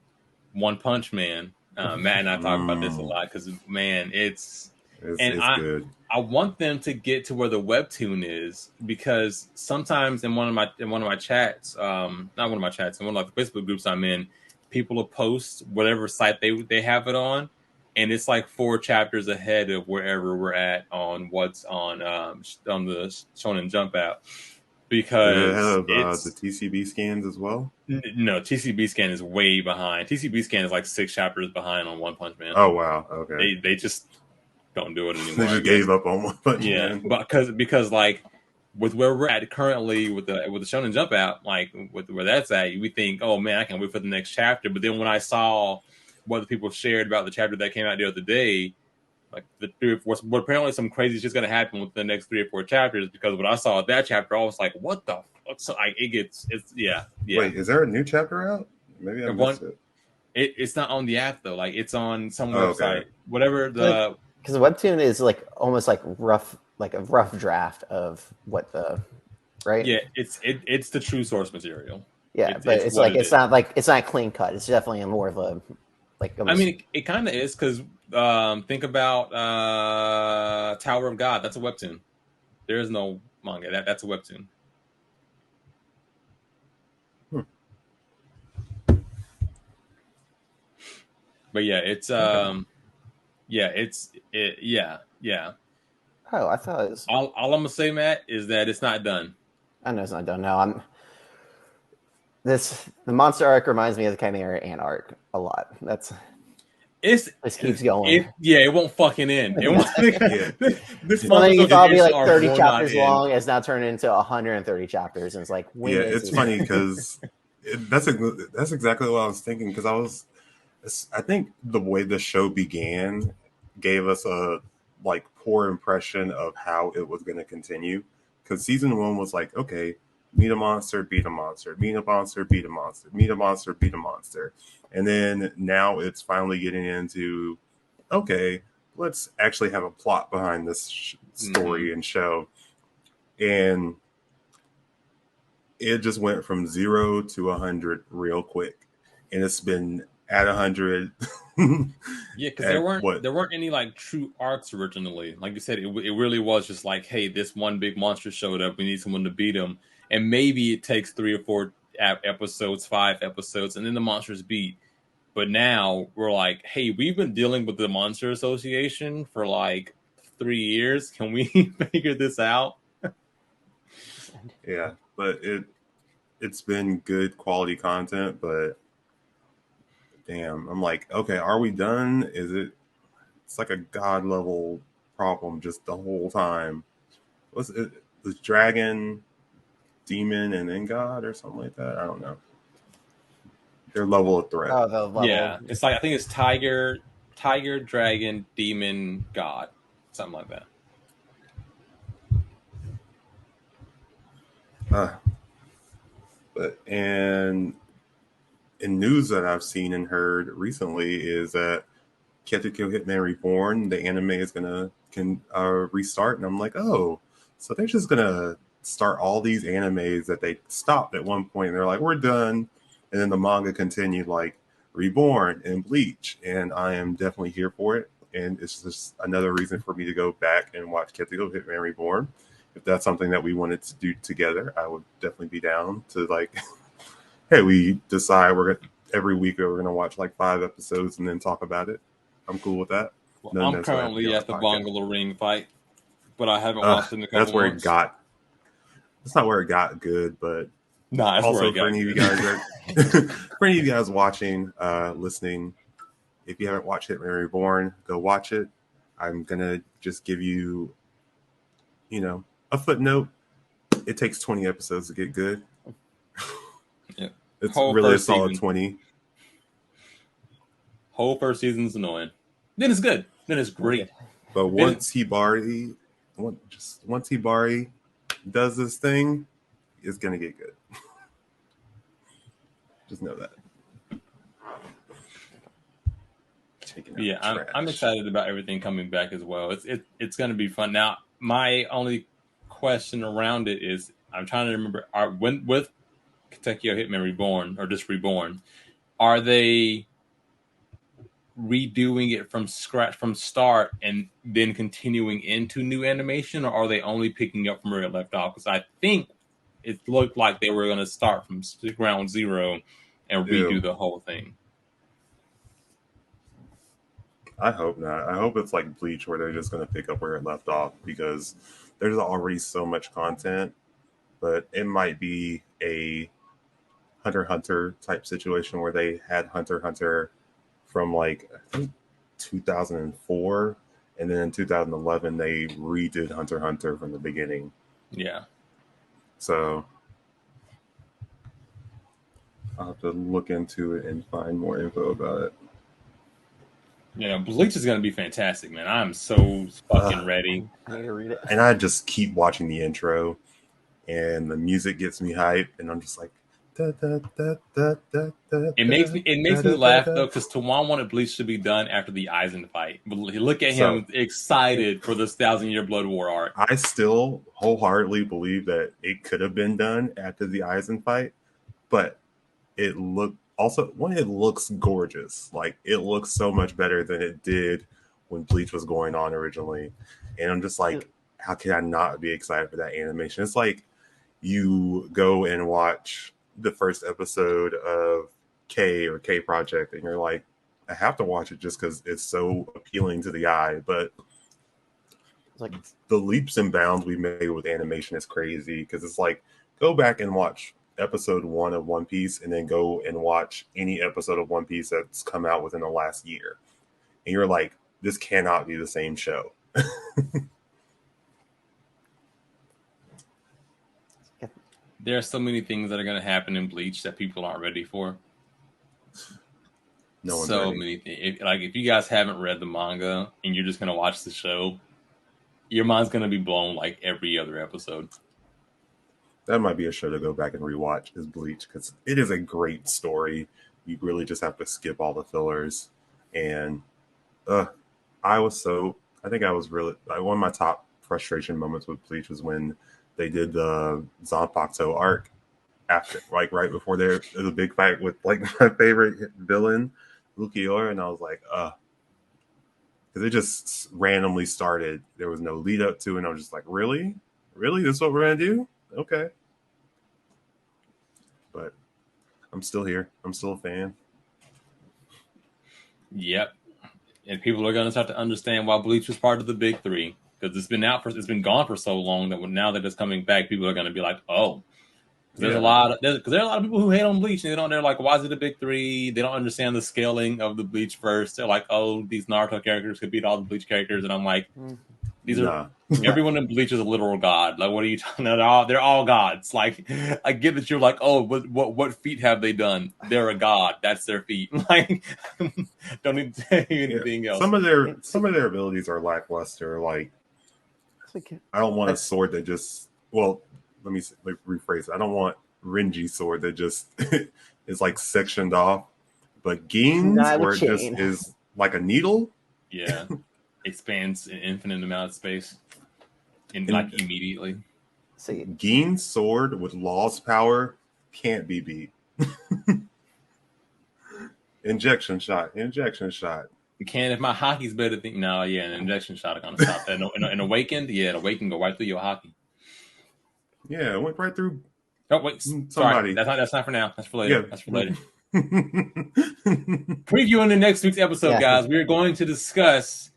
One Punch Man. Matt and I talk about this a lot because man, it's good. I want them to get to where the webtoon is because sometimes in one of my chats, not one of my chats, in one of the Facebook groups I'm in, people will post whatever site they have it on, and it's like 4 chapters ahead of wherever we're at on what's on the Shonen Jump app Did it because have it's the TCB scans as well? no TCB scan is way behind. TCB scan is like 6 chapters behind on One Punch Man. Oh wow, okay. They just don't do it anymore. They just gave up on One Punch Man. But because like with where we're at currently with the Shonen Jump app, like with where that's at, we think, oh man, I can't wait for the next chapter. But then when I saw what the people shared about the chapter that came out the other day, like the 3 or 4, well, apparently some crazy shit's gonna happen with the next 3 or 4 chapters. Because when I saw that chapter, I was like, what the So like it's yeah. Wait, is there a new chapter out? Maybe I The missed one it. it's not on the app though. Like it's on some Oh, website. okay. Whatever the Because the webtoon is like almost like a rough draft of what the right. yeah, it's the true source material. Yeah, but It's it's what like it is. it's not clean cut. It's definitely more of a like I almost. mean, it kind of is because think about Tower of God. That's a webtoon. There is no manga. That's a webtoon. Hmm. But yeah, yeah. Oh, I thought it was. All I'm gonna say, Matt, is that it's not done. I know it's not done now. The monster arc reminds me of the Chimera Ant arc a lot. This keeps going. It won't fucking end. It won't. Yeah. This Well, then you thought it'd be like 30 will chapters not end. long. It's now turned into 130 chapters, and it's like, when Yeah, is it's this? funny because that's exactly what I was thinking. Because I think the way the show began gave us a like poor impression of how it was going to continue. Because season one was like, okay, meet a monster, beat a monster, meet a monster, beat a monster, meet a monster, beat a monster, and then now it's finally getting into, okay, let's actually have a plot behind this story and show, and it just went from 0 to 100 real quick, and it's been at 100. Yeah, because there weren't any like true arcs originally. Like you said, it really was just like, hey, this one big monster showed up. We need someone to beat him, and maybe it takes 3 or 4 episodes, 5 episodes, and then the monster's beat. But now we're like, hey, we've been dealing with the Monster Association for like 3 years. Can we figure this out? Yeah, but it's been good quality content, but damn, I'm like, okay, are we done? It's like a god level problem just the whole time. Was it was dragon, demon, and then god or something like that? I don't know. Their level of threat. Oh, the level. Yeah, it's like I think it's tiger, dragon, demon, god, something like that. But and in news that I've seen and heard recently is that Kill Hitman Reborn, the anime is gonna restart, and I'm like, oh, so they're just gonna start all these animes that they stopped at one point, and they're like, we're done, and then the manga continued like Reborn and Bleach, and I am definitely here for it, and it's just another reason for me to go back and watch Kill Hitman Reborn. If that's something that we wanted to do together, I would definitely be down to like, hey, we decide every week we're gonna watch like 5 episodes and then talk about it. I'm cool with that. Well, I'm currently at the Bongolo Ring fight, but I haven't watched it in a couple That's where months. it got. That's not where it got good, but that's also where it got for any of you guys for any of you guys watching, listening, if you haven't watched Hitman Reborn, go watch it. I'm gonna just give you, a footnote. It takes 20 episodes to get good. Yeah. It's Whole really a first solid season. 20. Whole first season's annoying. Then it's good. Then it's great. But once Hibari does this thing, it's gonna get good. Just know that. Yeah, I'm excited about everything coming back as well. It's going to be fun. Now, my only question around it is, I'm trying to remember, with Katekyo Hitman Reborn, or just Reborn, are they redoing it from scratch, from start, and then continuing into new animation, or are they only picking up from where it left off? Because I think it looked like they were going to start from ground zero and redo the whole thing. I hope not. I hope it's like Bleach, where they're just going to pick up where it left off, because there's already so much content. But it might be a Hunter x Hunter type situation where they had Hunter x Hunter from like, I think 2004, and then in 2011 they redid Hunter x Hunter from the beginning. Yeah. So I'll have to look into it and find more info about it. Yeah, Bleach is going to be fantastic, man. I'm so fucking ready. I need to read it. And I just keep watching the intro. and the music gets me hyped, and I'm just like, It makes me laugh though, because Tawan wanted Bleach to be done after the Aizen fight. But look at him excited for this 1,000-Year Blood War arc. I still wholeheartedly believe that it could have been done after the Aizen fight, but it looks gorgeous. Like, it looks so much better than it did when Bleach was going on originally. And I'm just like, how can I not be excited for that animation? It's like you go and watch the first episode of K or K Project, and you're like, I have to watch it just because it's so appealing to the eye. But like, the leaps and bounds we made with animation is crazy, because it's like, go back and watch episode 1 of One Piece, and then go and watch any episode of One Piece that's come out within the last year, and you're like, this cannot be the same show. There are so many things that are going to happen in Bleach that people aren't ready for. No one's so ready. Many things. If you guys haven't read the manga and you're just going to watch the show, your mind's going to be blown like every other episode. That might be a show to go back and rewatch, is Bleach, because it is a great story. You really just have to skip all the fillers. And I think I was really, like, one of my top frustration moments with Bleach was when they did the Zanpakuto arc after, like, right before there was a big fight with, like, my favorite villain, Lukiora, and I was like, because it just randomly started. There was no lead up to it, and I was just like, really? This is what we're gonna do? Okay. But I'm still here. I'm still a fan. Yep. And people are going to start to understand why Bleach was part of the big three, because it's been gone for so long that now that it's coming back, people are going to be like, oh, there are a lot of people who hate on Bleach, and they're like, why is it a big three? They don't understand the scaling of the Bleach verse. They're like, oh, these Naruto characters could beat all the Bleach characters, and I'm like, everyone in Bleach is a literal god. Like, what are you talking about? They're all gods. Like, I get that you're like, oh, what feat have they done? They're a god. That's their feat. Like, don't need to tell you anything else. Some of their abilities are lackluster. Like, I don't want a sword that just, well, let me rephrase it. I don't want Renji's sword that just is like sectioned off, but Gin's, where it just is like a needle. Yeah. Expands an infinite amount of space like immediately. Gin's sword with Law's power can't be beat. Injection shot. You can if my hockey's better than an injection shot are gonna stop that. An awakened, an awakened go right through your hockey. Yeah, it went right through. Oh wait, somebody. Sorry. That's not for now. That's for later. Yeah. That's for later. Previewing the next week's episode, guys, we are going to discuss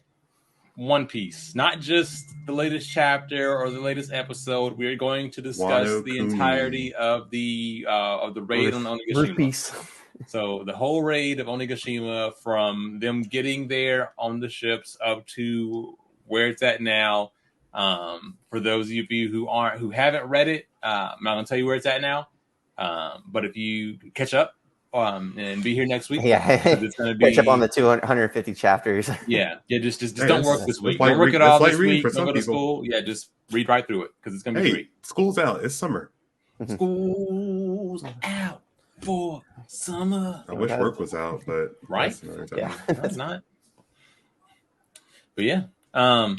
One Piece, not just the latest chapter or the latest episode. We are going to discuss the entirety of the raid on Onigashima. So the whole raid of Onigashima, from them getting there on the ships up to where it's at now. For those of you who haven't read it, I'm not gonna tell you where it's at now. But if you catch up and be here next week, it's gonna be catch up on the 250 chapters. Just don't work this week. Don't work it all this week. Don't go to school. Yeah, just read right through it, because it's gonna be great. School's out. It's summer. School's out for summer. I wish work was out, but right? That's not. But yeah. I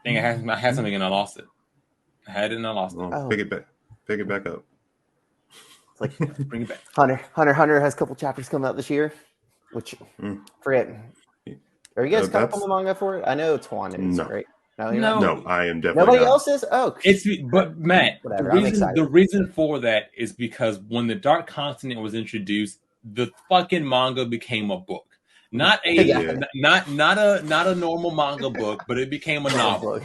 had something and I lost it. I had it and I lost it. Pick it back up. It's like, bring it back. Hunter has a couple chapters coming out this year, which forget. Are you guys caught up on the manga for it? I know Twan is, right? No, I am definitely nobody not. else is. But Matt, the reason for that is because when the Dark Continent was introduced, the fucking manga became a book. Not a normal manga book, but it became a novel.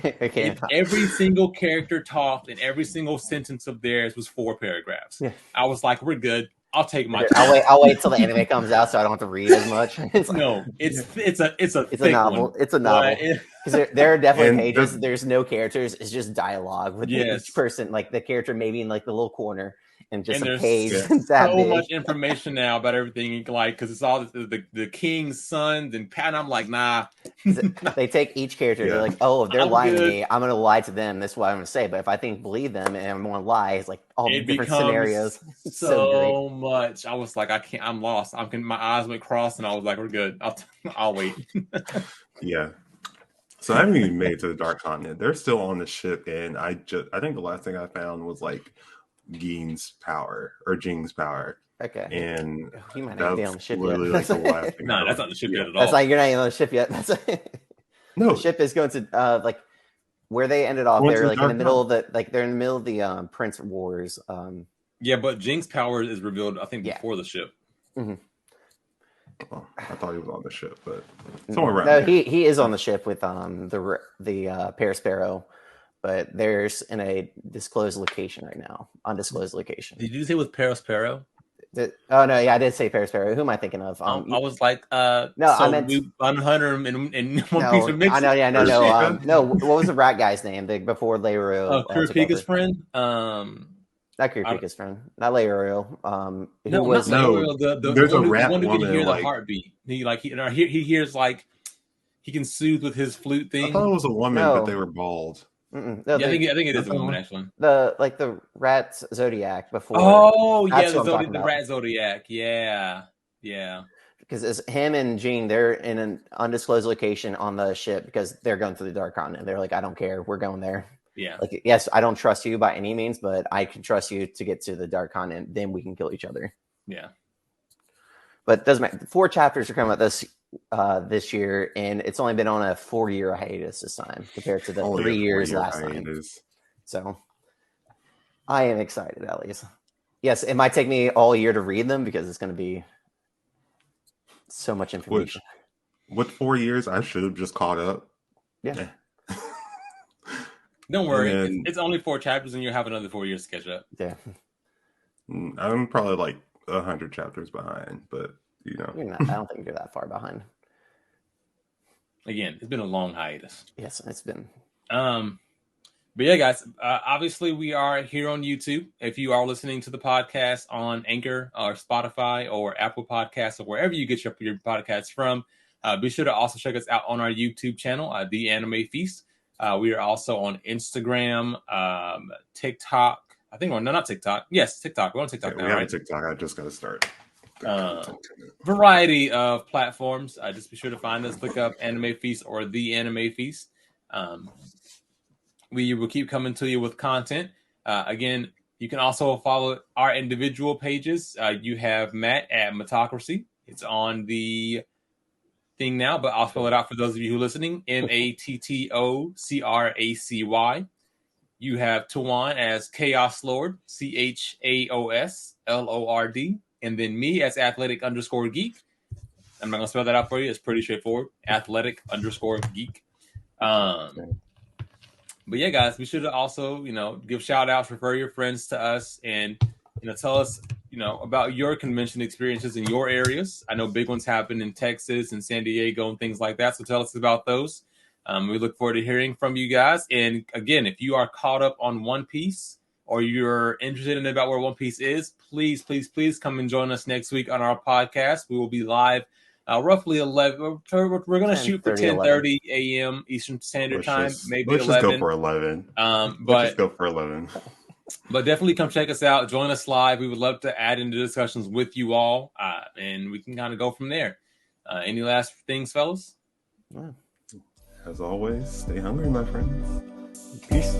Every single character talked, and every single sentence of theirs was 4 paragraphs. Yeah. I was like, "We're good. I'll take my time. I'll wait till the anime comes out, so I don't have to read as much." It's a novel. It's a novel. Because there are definitely pages. There's no characters. It's just dialogue with each person, like the character maybe in like the little corner, and just And a there's page Yeah. that so big. much information now about everything, like because it's all the king's sons and Pat. I'm like, nah. They take each character. Yeah. They're like, oh, if they're I'm lying to good. me, I'm going to lie to them. That's what I'm going to say. But if I believe them and I'm going to lie, it's like all the It different becomes scenarios. It's so great. so much. I was like, I can't. I'm lost. My eyes went crossed, and I was like, we're good. I'll wait. Yeah. So I haven't even made it to the Dark Continent. They're still on the ship, and I think the last thing I found was like Jing's power. Okay. And You might not be on the that's ship literally yet. like the last thing. No, that's not the ship yet at all. That's like you're not even on the ship yet. No, The ship is going to like where they ended off. Going to They're the like in the Dark middle of they're in the middle of the Prince Wars. Yeah, but Jing's power is revealed, I think, before the ship. Mm-hmm. Oh, I thought he was on the ship, but somewhere around. No, there. he is on the ship with the Paris Sparrow, but there's in a disclosed location right now, undisclosed location. Did you say it was Perospero? Oh no, yeah, I did say Paris Sparrow. Who am I thinking of? I was like, no, so I meant we Hunter him in One no, Piece of Mix. I know, yeah, no, Kurapika's? no. What was the rat guy's name before Leiro? Kurapika's friend. Not Kurapika's friend, not Leiro. Who No, was not No, Leiro, the there's a one rat who can woman, hear the like- heartbeat. He hears like he can soothe with his flute thing. I thought it was a woman, No. but they were bald. No, Yeah, I think it is a woman one. actually. the rat Zodiac before. Oh yeah, That's what I'm talking the about. rat Zodiac. Yeah. Because it's him and Jean, they're in an undisclosed location on the ship because they're going through the Dark Continent. They're like, I don't care, we're going there. Yeah. Like, yes, I don't trust you by any means, but I can trust you to get to the Dark Continent. Then we can kill each other. Yeah. But it doesn't matter. 4 chapters are coming out this year, and it's only been on a 4-year hiatus this time compared to the Only 3 a years 4-year last time. hiatus. So I am excited, at least. Yes, it might take me all year to read them because it's going to be so much information. With 4 years, I should have just caught up. Yeah. Don't worry, And then- it's only 4 chapters, and you'll have another 4 years to catch up. Yeah. I'm probably like 100 chapters behind, but you know. You're not, I don't think you're that far behind. Again, it's been a long hiatus. Yes, it's been. But yeah, guys, obviously we are here on YouTube. If you are listening to the podcast on Anchor or Spotify or Apple Podcasts or wherever you get your podcasts from, be sure to also check us out on our YouTube channel, The Anime Feast. We are also on Instagram, TikTok. I think not TikTok. Yes, TikTok. We're on TikTok now, we have right? a TikTok. I just got to start. Variety of platforms. Just be sure to find us. Look up Anime Feast or The Anime Feast. We will keep coming to you with content. Again, you can also follow our individual pages. You have Matt at Matocracy. It's on the thing now, but I'll spell it out for those of you who are listening. MATTOCRACY. You have Tawan as Chaos Lord, CHAOSLORD. And then me as Athletic_Geek. I'm not going to spell that out for you. It's pretty straightforward. Athletic_Geek. But yeah, guys, we should also, give shout outs, refer your friends to us, and, tell us, about your convention experiences in your areas. I know big ones happen in Texas and San Diego and things like that. So tell us about those. We look forward to hearing from you guys. And again, if you are caught up on One Piece or you're interested in about where One Piece is, please, please, please come and join us next week on our podcast. We will be live roughly 11. We're going to shoot for 10:30 a.m. Eastern Standard Time, maybe let's 11. Just go for 11. Let's just go for 11. But definitely come check us out. Join us live. We would love to add into discussions with you all, and we can kind of go from there. Any last things, fellas? As always, stay hungry, my friends. Peace.